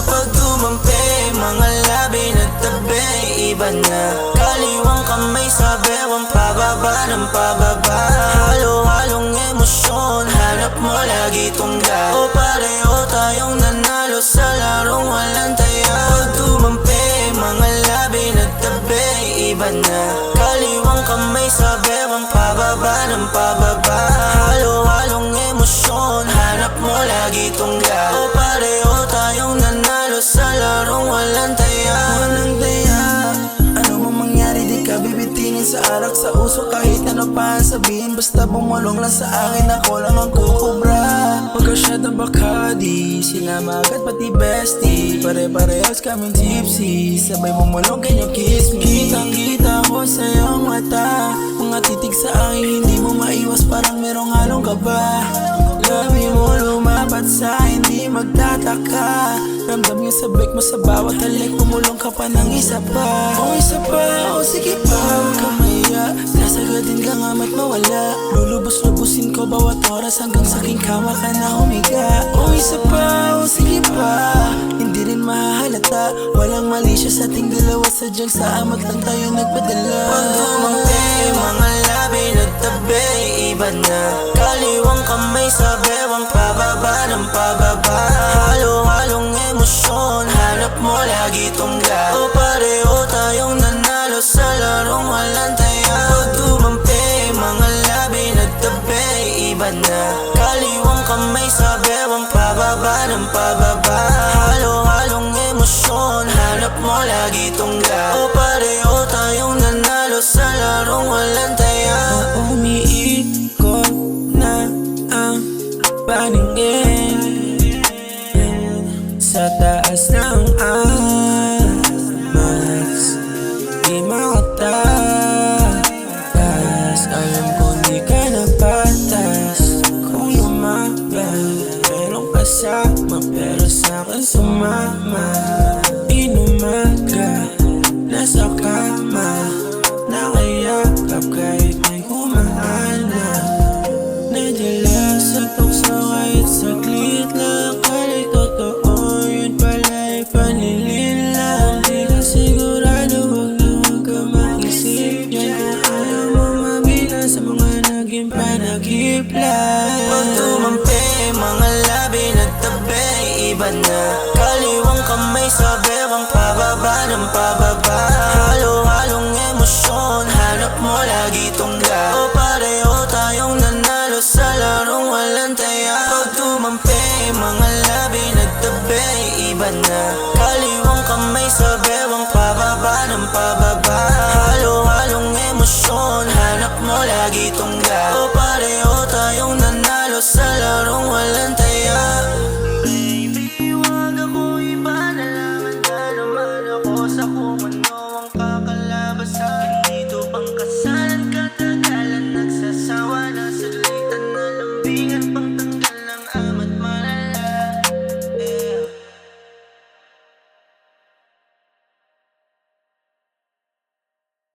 Pag tumampi, mga labi na tabi, iba na. Kaliwang kamay sa bewang pababa ng pababa. Halo-halong emosyon, hanap mo lagi tunggal. O pareho tayong nanalo sa larong walang taya. Pag tumampi, mga labi na tabi, iba na. Kaliwang kamay sa bewang pababa ng pababa. Halo-halong emosyon, hanap mo lagi tunggal. O pareho tayong nanalo sa larong walang taya. Walang taya. Ano mang mangyari di ka bibitingin sa arak sa uso. Kahit ano pa ang sabihin, basta bumulong lang sa akin, ako lang ang kukubra. Pagkasyada Bacardi, sinama agad pati bestie. Pare-parehas kaming tipsy, sabay bumulong can you kiss me. Kitang-kita ko sa iyong mata, mga titig sa akin hindi mo maiwas, parang merong halong kaba. Labi mo lumapat sa hindi magtataka. Ramdam yung sabik mo sa bawat halik, pumulong ka pa ng isa pa. O isa pa, o sige pa, huwag ka maya. Sasagadin ka nga mat mawala. Lulubos-lubusin ko bawat oras hanggang sa aking kama ka na humiga. O isa pa, o sige pa, hindi rin mahahalata. Walang mali siya sa ating dalawa, sadyang sa amat lang tayo nagpadala. Pag tumangti, mga labi nagtabi, iba na. Kaliwang kamay sa bewang pababa ng pababa. Halo-halong emosyon, hanap mo lagi tunggal. O pareho tayong nanalo sa larong walang taya. Pag tumampi, mga labi nagtabi, iba na. Kaliwang kamay sa bewang pababa ng pababa. Halo-halong emosyon, hanap mo lagi tunggal. O pareho tayong nanalo sa larong walang taya. Umiikot na ang paningin sa taas ng amas, di makatakas. Alam ko di ka napatas kung lumabas. Merong kasama pero sa'kin sumama. Inumaga, nasa kama, nakayakap kahit may humahana. Nadala sa tukso kahit saglit lang. Kala'y totoo, yun pala'y panilin lang. Di ka sigurado, huwag na huwag ka mag-isip yan. Kung ayaw mo mabilang sa mga naging panagip lang. Pag tumampi, mga labi nagtabi, iba na. Kaliwang kamay sa bewang pababa ng pababa. Halo-halong emosyon, hanap mo lagi tunggal. O pareho tayong nanalo sa larong walang taya. Pag tumampi, mga labi nagtabi, iba na. Kaliwang kamay sa bewang pababa ng pababa. Halo-halong emosyon, hanap mo lagi tunggal. O pareho tayong nanalo sa larong walang taya. Baby, wag ako iba na laman ka naman ako sa kung ano ang kakalabasan. Dito pang kasalan katagalan, nagsasawa na saglitan na lambingan pang